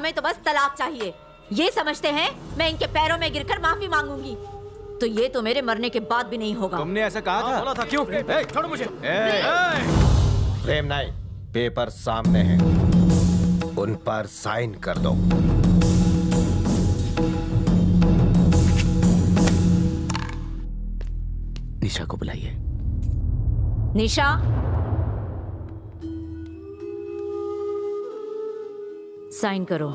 हमें तो बस तलाक चाहिए। ये समझते हैं मैं इनके पैरों में गिरकर माफी मांगूंगी, तो ये तो मेरे मरने के बाद भी नहीं होगा। तुमने ऐसा कहा था? बोला था क्यों? छोड़ो मुझे। प्रेम नहीं, पेपर सामने हैं, उन पर साइन कर दो। निशा को बुलाइए। निशा, साइन करो।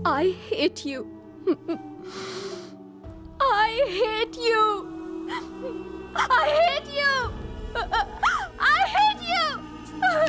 I hate you. I hate you. I hate you. I hate you. I hate you. I hate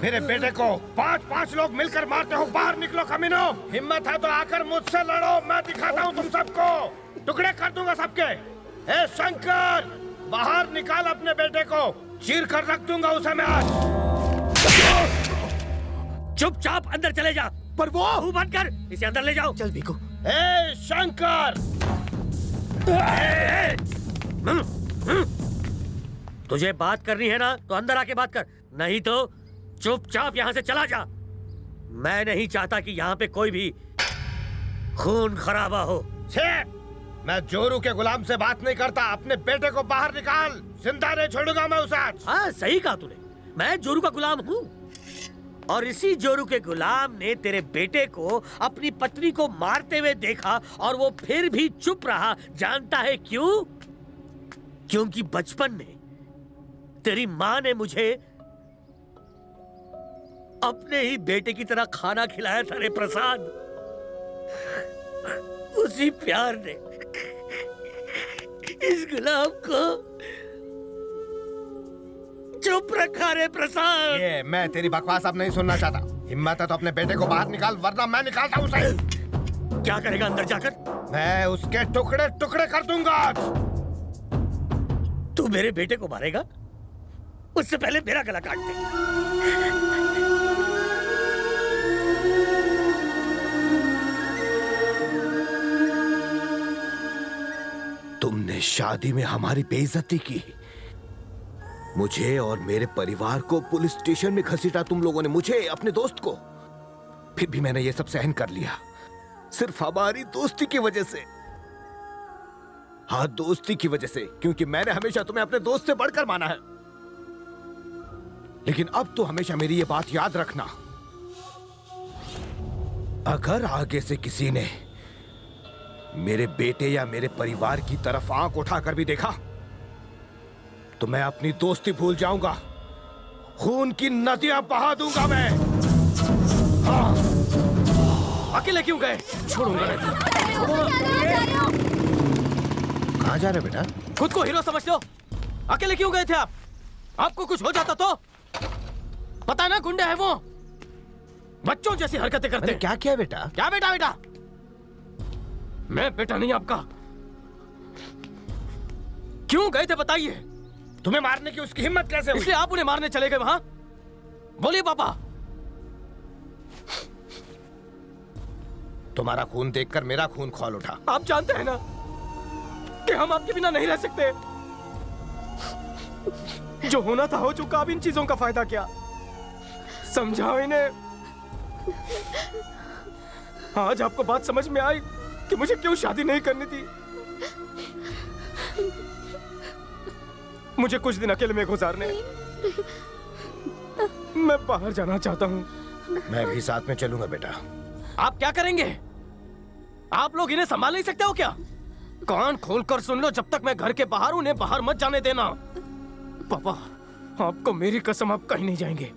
मेरे बेटे को 5-5 लोग मिलकर मारते हो। बाहर निकलो कमीनो। हिम्मत है तो आकर मुझसे लड़ो, मैं दिखाता हूँ तुम सबको। टुकड़े कर दूंगा सबके। ए शंकर, बाहर निकाल अपने बेटे को, चीर कर रख दूंगा उसे मैं आज। चुपचाप अंदर चले जा। पर वो मुंह बंद कर, इसे अंदर ले जाओ। चल भिकू। ए शंकर, तुझे बात करनी है ना तो अंदर आके बात कर, नहीं तो चुपचाप यहाँ से चला जा। मैं नहीं चाहता कि यहाँ पे कोई भी खून खराबा हो। छे, मैं जोरू के गुलाम से बात नहीं करता। अपने बेटे को बाहर निकाल, जिंदा नहीं छोड़ूंगा मैं उसे आज। हाँ सही कहा तूने, मैं जोरू का गुलाम हूँ, और इसी जोरू के गुलाम ने तेरे बेटे को अपनी पत्नी को मारते हुए देखा और वो फिर भी चुप रहा। जानता है क्यों? क्योंकि बचपन में तेरी माँ ने मुझे अपने ही बेटे की तरह खाना खिलाया था रे प्रसाद। उसी प्यार ने इस गुलाम को चुप रखा रे प्रसाद। ये मैं तेरी बकवास अब नहीं सुनना चाहता। हिम्मत है तो अपने बेटे को बाहर निकाल, वरना मैं निकालता हूँ उसे। क्या करेगा अंदर जाकर? मैं उसके टुकड़े टुकड़े कर दूंगा आज। तू मेरे बेटे को मारेगा? उससे पहले मेरा गला काट दे। तुमने शादी में हमारी बेइज्जती की, मुझे और मेरे परिवार को पुलिस स्टेशन में घसीटा तुम लोगों ने, मुझे, अपने दोस्त को। फिर भी मैंने ये सब सहन कर लिया, सिर्फ हमारी दोस्ती की वजह से। हाँ, दोस्ती की वजह से, क्योंकि मैंने हमेशा तुम्हें अपने दोस्त से बढ़कर माना है। लेकिन अब तो हमेशा मेरी ये बात याद रखना, अगर आगे से किसी ने मेरे बेटे या मेरे परिवार की तरफ आंख उठाकर भी देखा तो मैं अपनी दोस्ती भूल जाऊंगा, खून की नदियां बहा दूंगा मैं। हाँ। अकेले क्यों गए? छोड़ूंगा नहीं। कहाँ जा रहे बेटा? खुद को हीरो समझते हो? अकेले क्यों गए थे आप? आपको कुछ हो जाता तो? पता ना, गुंडे हैं वो, बच्चों जैसी हरकतें करते हैं। क्या किया बेटा? क्या बेटा? बेटा मैं बेटा नहीं आपका। क्यों गए थे बताइए? तुम्हें मारने की उसकी हिम्मत कैसे हुई? इसलिए आप उन्हें मारने चले गए वहां? बोलिए पापा। तुम्हारा खून देखकर मेरा खून खौल उठा। आप जानते हैं ना कि हम आपके बिना नहीं रह सकते। जो होना था हो चुका, अब इन चीजों का फायदा क्या? समझाओ इन्हें। आज आपको बात समझ में आई कि मुझे क्यों शादी नहीं करनी थी। मुझे कुछ दिन अकेले में गुजारने, मैं बाहर जाना चाहता हूँ। मैं भी साथ में चलूंगा बेटा। आप क्या करेंगे? आप लोग इन्हें संभाल नहीं सकते हो क्या? कान खोलकर सुन लो, जब तक मैं घर के बाहर, उन्हें बाहर मत जाने देना। पापा, आपको मेरी कसम, आप कहीं नहीं जाएंगे।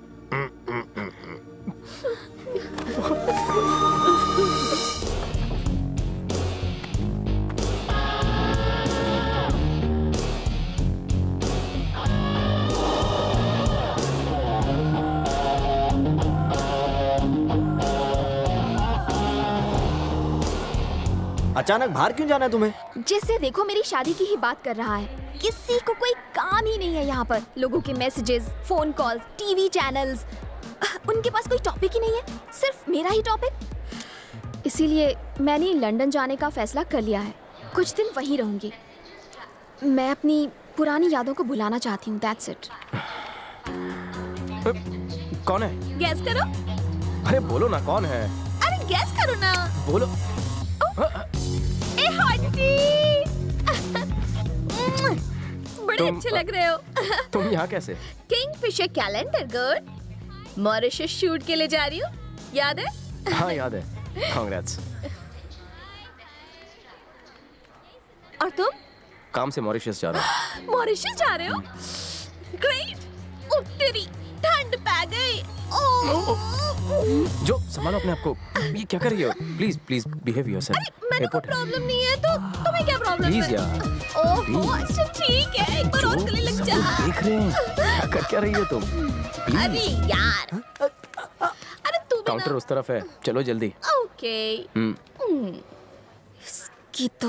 अचानक बाहर क्यों जाना है तुम्हें? जैसे देखो मेरी शादी की ही बात कर रहा है। किसी को कोई काम ही नहीं है यहाँ पर। लोगों के messages, phone calls, TV channels, उनके पास कोई टॉपिक ही नहीं है, सिर्फ मेरा ही टॉपिक। इसीलिए मैंने लंदन जाने का फैसला कर लिया है। कुछ दिन वहीं रहूंगी। मैं अपनी पुरानी यादों को भुलाना चाहती हूँ। That's it. कौन है? गैस करो। अरे बोलो ना, कौन है? अरे गैस करो ना। बोलो। ए हॉटी। बड़े तुम- अच्छे लग रहे हो। तुम यहाँ कैसे? Kingfisher calendar good. Mauritius shoot के लिए जा रही हूँ, याद है? हाँ याद है। कांग्रेट्स। और तुम? काम से मॉरिशस जा रहा हूँ। मॉरिशस जा रहे हो? ग्रेट। ओ तेरी, ठंड पै गई। जो संभालो अपने आप को। ये क्या कर रही हो? Please please behave yourself. मैंने कोई प्रॉब्लम नहीं है तो तुम्हें क्या प्रॉब्लम है? प्लीज यार। ओहो अच्छा ठीक है, एक बार और गले लग जा। देख रहे हैं क्या कर क्या रही हो तुम? अरे यार, अरे तू भी काउंटर ना। उस तरफ है, चलो जल्दी। ओके। इसकी तो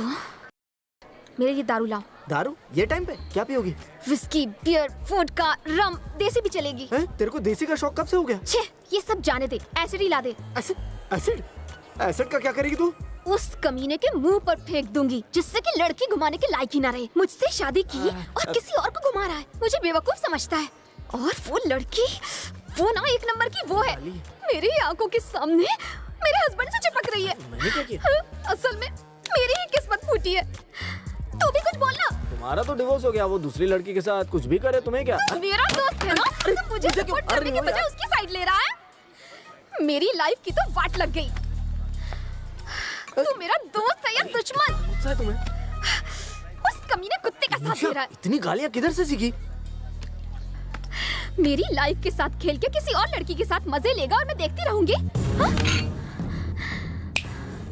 मेरे लिए दारू लाओ। दारू? ये टाइम पे क्या पियोगी? विस्की, बियर, वोडका, रम, देसी भी चलेगी। हैं? तेरे को देसी का शौक कब से हो गया? छे, ये सब जाने दे, एसिड ही ला दे। एसिड? एसिड? एसिड का क्या करेगी तू? उस कमीने के मुंह पर फेंक दूंगी, जिससे कि लड़की घुमाने के लायक ही ना रहे। मुझसे शादी की और किसी और को घुमा रहा है, मुझे बेवकूफ समझता है। और वो लड़की, वो ना एक नंबर की वो है, मेरी आंखों के सामने मेरे हस्बैंड से चिपक रही है। मैंने क्या किया? असल में मेरी ही किस्मत फूटी है। तू भी कुछ बोलना। तुम्हारा तो डिवोर्स हो गया, वो दूसरी लड़की के साथ कुछ भी करे तुम्हें क्या? मेरा दोस्त है ना, तो मुझे सपोर्ट करने के बजाय उसकी साइड ले रहा है। मेरी लाइफ की तो वाट लग गई। तू मेरा दोस्त है या दुश्मन? गुस्सा है तुम्हें? उस कमीने कुत्ते का साथ दे रहा है। इतनी गालियां किधर से सीखी? मेरी लाइफ के साथ खेल के किसी और लड़की के साथ मजे लेगा और मैं देखती रहूंगी? हाँ?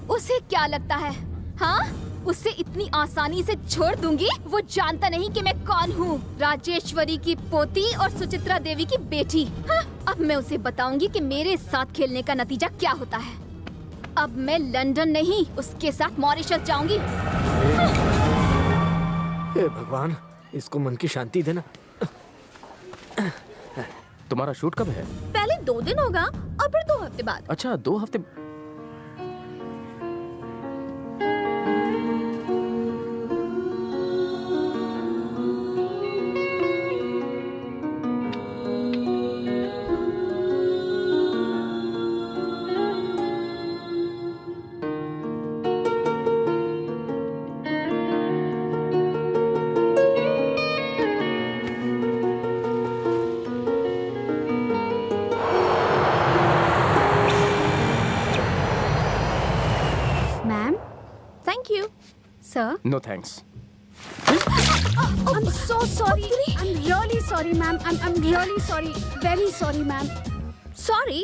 उसे क्या लगता है? हाँ? उसे इतनी आसानी से छोड़ दूंगी? वो जानता नहीं कि मैं कौन हूँ। राजेश्वरी की पोती और सुचित्रा देवी की बेटी। हाँ? अब मैं उसे बताऊंगी कि मेरे साथ खेलने का नतीजा क्या होता है। अब मैं लंदन नहीं, उसके साथ मॉरिशस जाऊंगी। हे भगवान, इसको मन की शांति देना। तुम्हारा शूट कब है? पहले 2 दिन होगा और फिर 2 हफ्ते बाद। अच्छा 2 हफ्ते। Ma'am, thank you. Sir, no thanks. I'm so sorry. I'm really sorry, ma'am. I'm really sorry. Very sorry, ma'am. Sorry.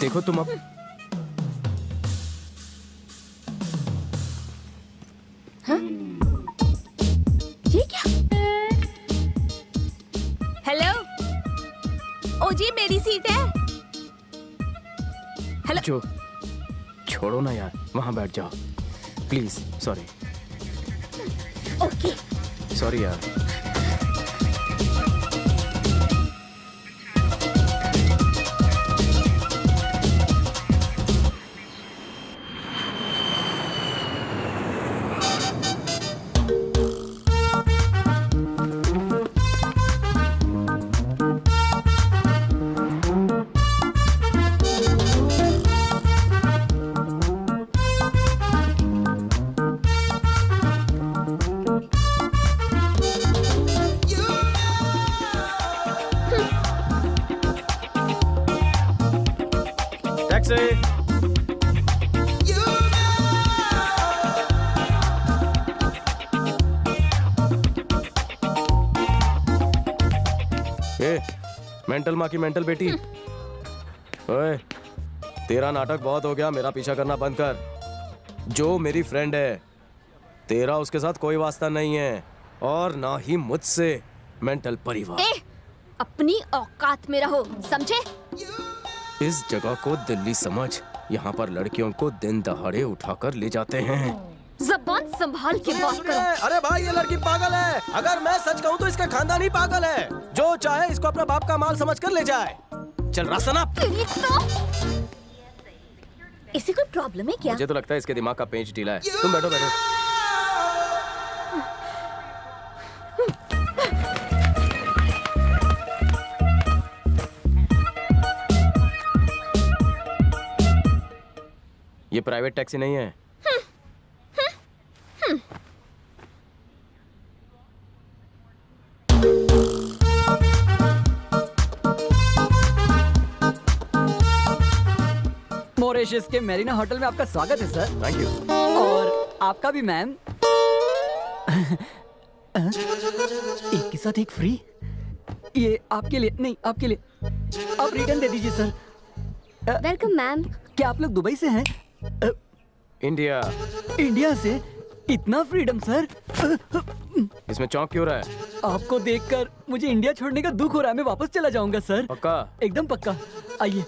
देखो तुम अब ये क्या? हेलो, ओ जी मेरी सीट है। हेलो, जो छोड़ो ना यार, वहां बैठ जाओ प्लीज। सॉरी। ओके सॉरी यार। टैक्सी। मेंटल माँ की मेंटल बेटी। ओए, तेरा नाटक बहुत हो गया, मेरा पीछा करना बंद कर। जो मेरी फ्रेंड है, तेरा उसके साथ कोई वास्ता नहीं है और ना ही मुझसे। मेंटल परिवार। ए, अपनी औकात में रहो, समझे? इस जगह को दिल्ली समझ। यहाँ पर लड़कियों को दिन दहाड़े उठाकर ले जाते हैं। जबान संभाल के बात करो। अरे भाई, ये लड़की पागल है। अगर मैं सच कहूँ तो इसका खानदान ही पागल है। जो चाहे इसको अपना बाप का माल समझकर ले जाए। चल रास्ता ना। तेरी तो इसे कोई प्रॉब्लम है क्या? मुझे तो लगता है इसके दिमाग का पेंच ढीला है। तुम बैठो बैठो। ये प्राइवेट टैक्सी नहीं है। मॉरिशस के मेरीना होटल में आपका स्वागत है सर। Thank you. और आपका भी मैम। एक के साथ एक फ्री। ये आपके लिए नहीं, आपके लिए। आप रिटर्न दे दीजिए सर। Welcome ma'am. क्या आप लोग दुबई से हैं? इंडिया। इंडिया से? इतना फ्रीडम सर। इसमें चौंक क्यों रहा है? आपको देखकर मुझे इंडिया छोड़ने का दुख हो रहा है। मैं वापस चला जाऊंगा सर। पक्का? एकदम पक्का। आइए।